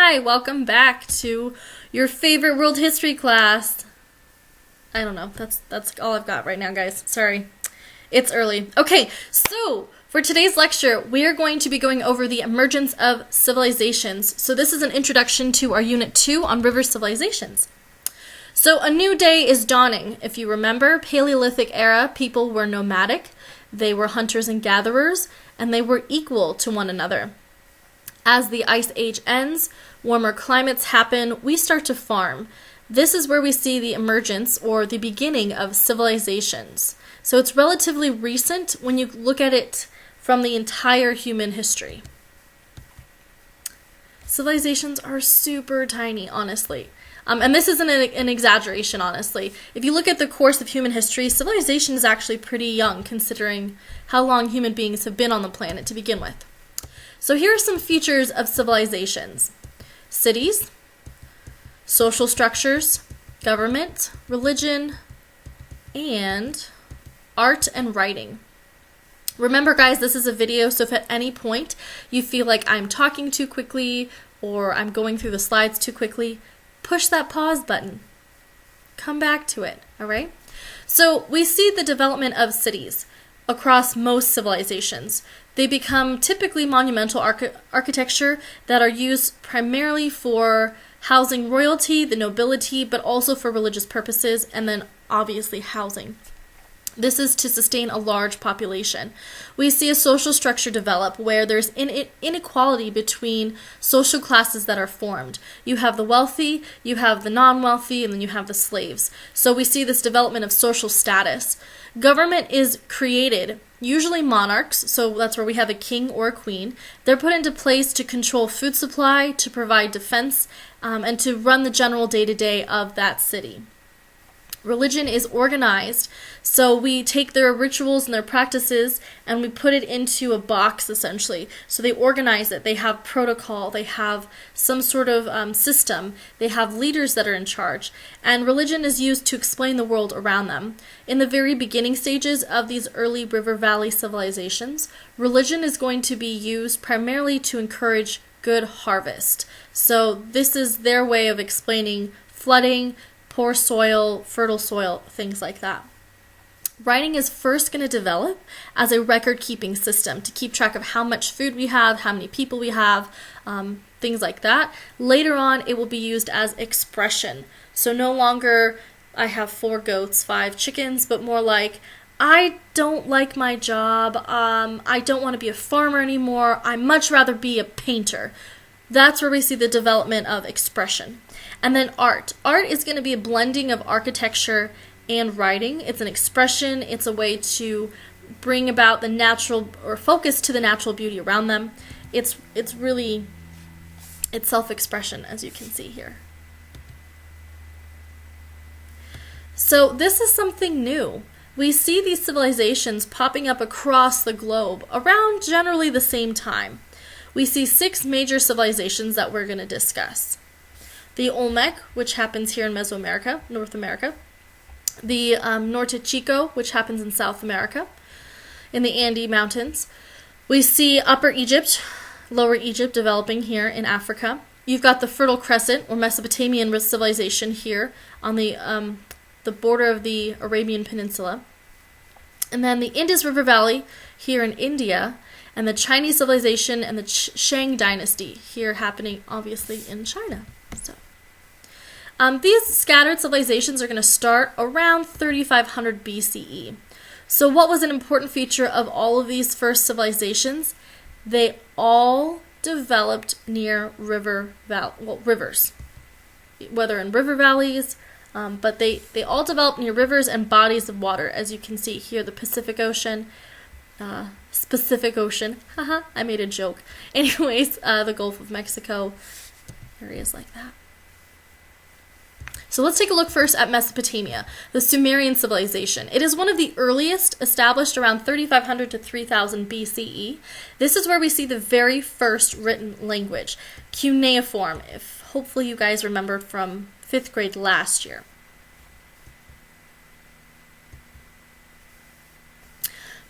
Hi, welcome back to your favorite world history class. I don't know, that's all I've got right now, guys. Sorry. It's early. Okay, so for today's lecture, we are going to be going over the emergence of civilizations. So this is an introduction to our Unit 2 on river civilizations. So a new day is dawning. If you remember, Paleolithic era, people were nomadic, they were hunters and gatherers, and they were equal to one another. As the Ice Age ends, warmer climates happen, we start to farm. This is where we see the emergence or the beginning of civilizations. So it's relatively recent when you look at it from the entire human history. Civilizations are super tiny, honestly. And this isn't an exaggeration, honestly. If you look at the course of human history, civilization is actually pretty young considering how long human beings have been on the planet to begin with. So here are some features of civilizations: cities, social structures, government, religion, and art and writing. Remember, guys, this is a video, so if at any point you feel like I'm talking too quickly or I'm going through the slides too quickly, push that pause button. Come back to it, all right? So we see the development of cities across most civilizations. They become typically monumental architecture that are used primarily for housing royalty, the nobility, but also for religious purposes, and then obviously housing. This is to sustain a large population. We see a social structure develop where there's inequality between social classes that are formed. You have the wealthy, you have the non-wealthy, and then you have the slaves. So we see this development of social status. Government is created, usually monarchs, so that's where we have a king or a queen. They're put into place to control food supply, to provide defense, and to run the general day-to-day of that city. Religion is organized, so we take their rituals and their practices and we put it into a box, essentially. So they organize it, they have protocol, they have some sort of system, they have leaders that are in charge, and religion is used to explain the world around them. In the very beginning stages of these early river valley civilizations, religion is going to be used primarily to encourage good harvest. So this is their way of explaining flooding, poor soil, fertile soil, things like that. Writing is first going to develop as a record-keeping system to keep track of how much food we have, how many people we have, things like that. Later on, it will be used as expression. So no longer, I have 4 goats, 5 chickens, but more like, I don't like my job, I don't want to be a farmer anymore, I'd much rather be a painter. That's where we see the development of expression. And then art. Art is going to be a blending of architecture and writing. It's an expression. It's a way to bring about the natural, or focus to the natural beauty around them. It's self-expression, as you can see here. So this is something new. We see these civilizations popping up across the globe around generally the same time. We see 6 major civilizations that we're going to discuss. The Olmec, which happens here in Mesoamerica, North America. The Norte Chico, which happens in South America, in the Andes Mountains. We see Upper Egypt, Lower Egypt developing here in Africa. You've got the Fertile Crescent, or Mesopotamian civilization here on the border of the Arabian Peninsula. And then the Indus River Valley here in India, and the Chinese civilization and the Shang dynasty here happening obviously in China. So, these scattered civilizations are going to start around 3500 BCE. So what was an important feature of all of these first civilizations? They all developed near rivers, whether in river valleys, but they all developed near rivers and bodies of water. As you can see here, the Pacific Ocean, haha, I made a joke. Anyways, the Gulf of Mexico, areas like that. So let's take a look first at Mesopotamia, the Sumerian civilization. It is one of the earliest, established around 3500 to 3000 BCE. This is where we see the very first written language, cuneiform, if hopefully you guys remember from 5th grade last year.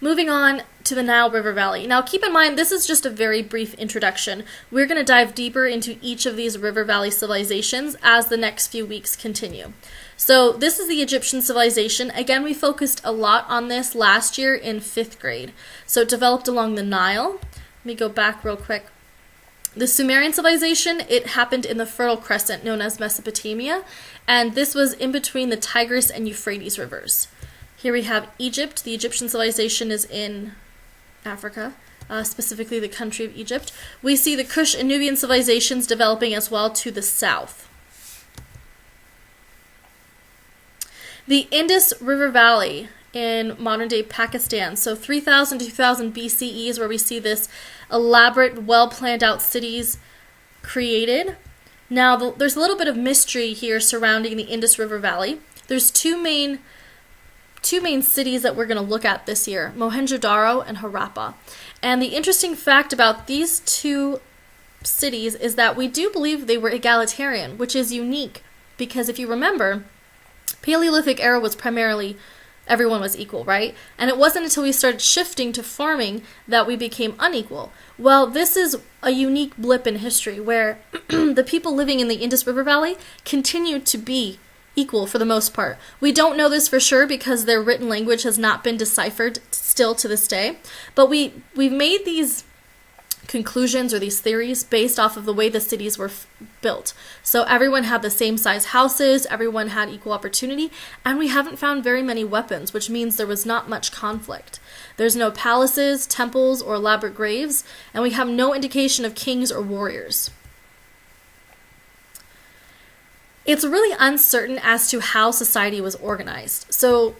Moving on to the Nile River Valley. Now keep in mind, this is just a very brief introduction. We're going to dive deeper into each of these river valley civilizations as the next few weeks continue. So this is the Egyptian civilization. Again, we focused a lot on this last year in 5th grade. So it developed along the Nile. Let me go back real quick. The Sumerian civilization, it happened in the Fertile Crescent, known as Mesopotamia, and this was in between the Tigris and Euphrates rivers. Here we have Egypt. The Egyptian civilization is in Africa, specifically the country of Egypt. We see the Kush and Nubian civilizations developing as well to the south. The Indus River Valley in modern-day Pakistan. So 3000 to 2000 BCE is where we see this elaborate, well-planned-out cities created. Now, there's a little bit of mystery here surrounding the Indus River Valley. There's two main cities that we're going to look at this year, Mohenjo-Daro and Harappa. And the interesting fact about these two cities is that we do believe they were egalitarian, which is unique because if you remember, Paleolithic era was primarily everyone was equal, right? And it wasn't until we started shifting to farming that we became unequal. Well, this is a unique blip in history where the people living in the Indus River Valley continue to be equal for the most part. We don't know this for sure because their written language has not been deciphered still to this day, but we've made these conclusions or these theories based off of the way the cities were built. So everyone had the same size houses, everyone had equal opportunity, and we haven't found very many weapons, which means there was not much conflict. There's no palaces, temples, or elaborate graves, and we have no indication of kings or warriors. It's really uncertain as to how society was organized. So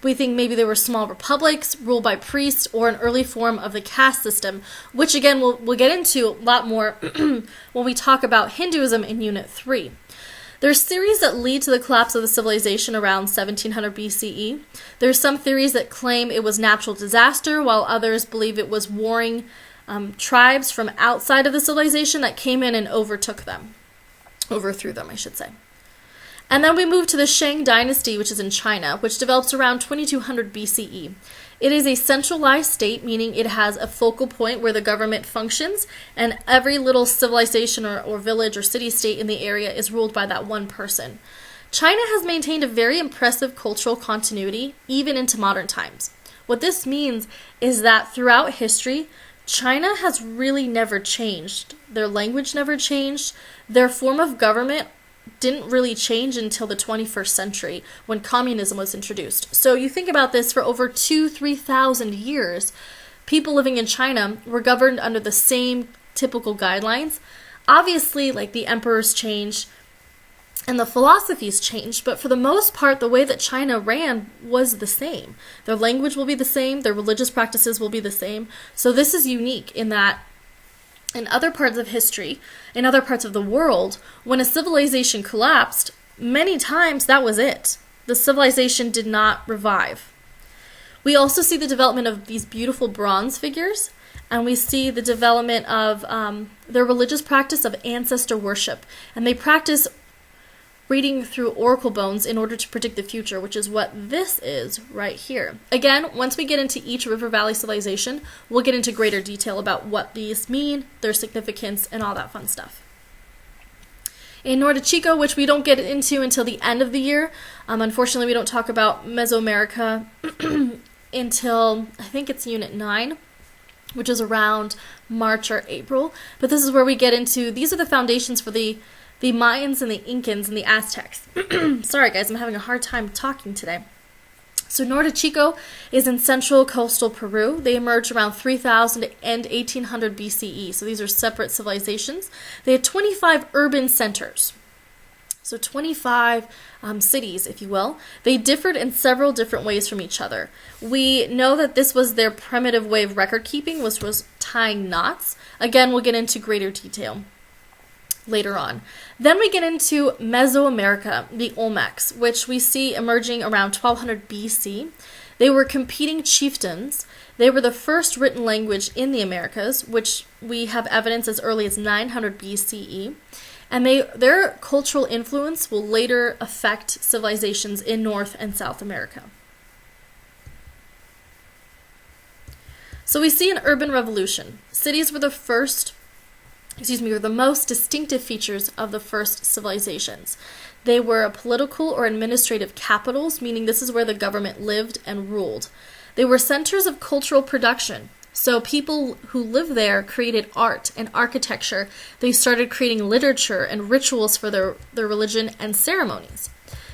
we think maybe there were small republics ruled by priests or an early form of the caste system, which again we'll get into a lot more when we talk about Hinduism in Unit 3. There's theories that lead to the collapse of the civilization around 1700 BCE. There's some theories that claim it was natural disaster, while others believe it was warring tribes from outside of the civilization that came in and overthrew them, I should say. And then we move to the Shang Dynasty, which is in China, which develops around 2200 BCE. It is a centralized state, meaning it has a focal point where the government functions, and every little civilization or village or city-state in the area is ruled by that one person. China has maintained a very impressive cultural continuity, even into modern times. What this means is that throughout history, China has really never changed. Their language never changed. Their form of government didn't really change until the 21st century when communism was introduced. So you think about this, for over 3,000 years, people living in China were governed under the same typical guidelines. Obviously, like the emperors changed and the philosophies changed, but for the most part, the way that China ran was the same. Their language will be the same, their religious practices will be the same. So this is unique in that in other parts of history, in other parts of the world, when a civilization collapsed, many times that was it. The civilization did not revive. We also see the development of these beautiful bronze figures, and we see the development of their religious practice of ancestor worship. And they practice reading through oracle bones in order to predict the future, which is what this is right here. Again, once we get into each river valley civilization, we'll get into greater detail about what these mean, their significance, and all that fun stuff. In Nordichico, which we don't get into until the end of the year, unfortunately we don't talk about Mesoamerica until, I think it's Unit 9, which is around March or April, but this is where we get into, these are the foundations for the Mayans and the Incans and the Aztecs. Sorry guys, I'm having a hard time talking today. So Nordichico is in central coastal Peru. They emerged around 3000 and 1800 BCE. So these are separate civilizations. They had 25 urban centers. So 25 cities, if you will. They differed in several different ways from each other. We know that this was their primitive way of record keeping, which was tying knots. Again, we'll get into greater detail later on. Then we get into Mesoamerica, the Olmecs, which we see emerging around 1200 BC. They were competing chieftains. They were the first written language in the Americas, which we have evidence as early as 900 BCE. And their cultural influence will later affect civilizations in North and South America. So we see an urban revolution. Cities were were the most distinctive features of the first civilizations. They were political or administrative capitals, meaning this is where the government lived and ruled. They were centers of cultural production. So people who lived there created art and architecture. They started creating literature and rituals for their religion and ceremonies.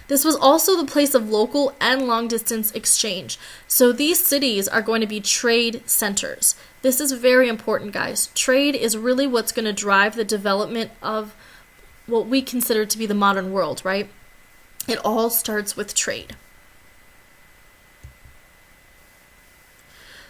This was also the place of local and long-distance exchange. So these cities are going to be trade centers. This is very important, guys. Trade is really what's going to drive the development of what we consider to be the modern world, right? It all starts with trade.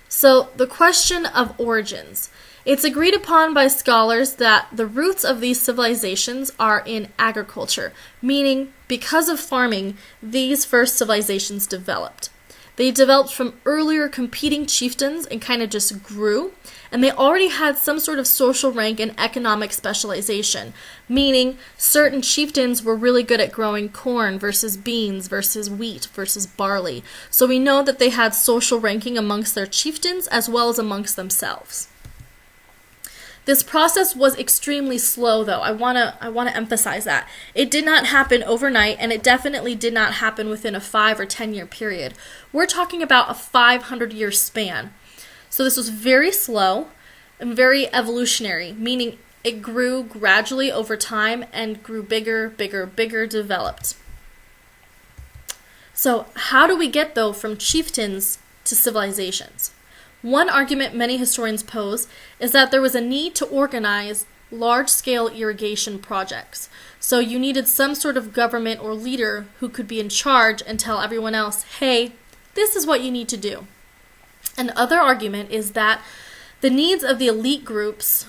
So the question of origins. It's agreed upon by scholars that the roots of these civilizations are in agriculture, meaning because of farming, these first civilizations developed. They developed from earlier competing chieftains and kind of just grew, and they already had some sort of social rank and economic specialization, meaning certain chieftains were really good at growing corn versus beans versus wheat versus barley. So we know that they had social ranking amongst their chieftains as well as amongst themselves. This process was extremely slow, though. I want to emphasize that. It did not happen overnight, and it definitely did not happen within a 5 or 10-year period. We're talking about a 500-year span. So this was very slow and very evolutionary, meaning it grew gradually over time and grew bigger, developed. So how do we get, though, from chieftains to civilizations? One argument many historians pose is that there was a need to organize large-scale irrigation projects. So you needed some sort of government or leader who could be in charge and tell everyone else, hey, this is what you need to do. Another argument is that the needs of the elite groups,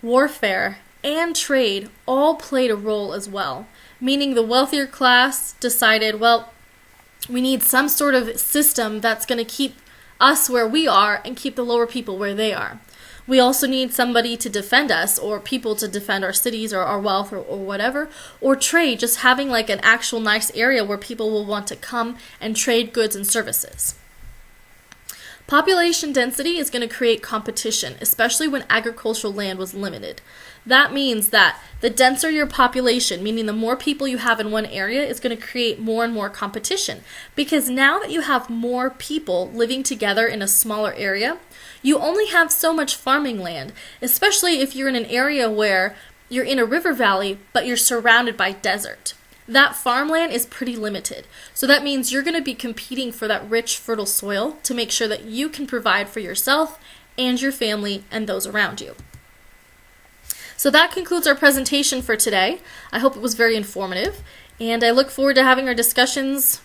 warfare, and trade all played a role as well, meaning the wealthier class decided, well, we need some sort of system that's going to keep us where we are and keep the lower people where they are. We also need somebody to defend us, or people to defend our cities or our wealth or whatever, or trade, just having like an actual nice area where people will want to come and trade goods and services. Population density is going to create competition, especially when agricultural land was limited. That means that the denser your population, meaning the more people you have in one area, is going to create more and more competition. Because now that you have more people living together in a smaller area, you only have so much farming land, especially if you're in an area where you're in a river valley, but you're surrounded by desert. That farmland is pretty limited. So that means you're going to be competing for that rich, fertile soil to make sure that you can provide for yourself and your family and those around you. So that concludes our presentation for today. I hope it was very informative, and I look forward to having our discussions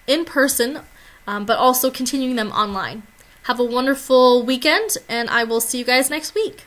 in person, but also continuing them online. Have a wonderful weekend, and I will see you guys next week.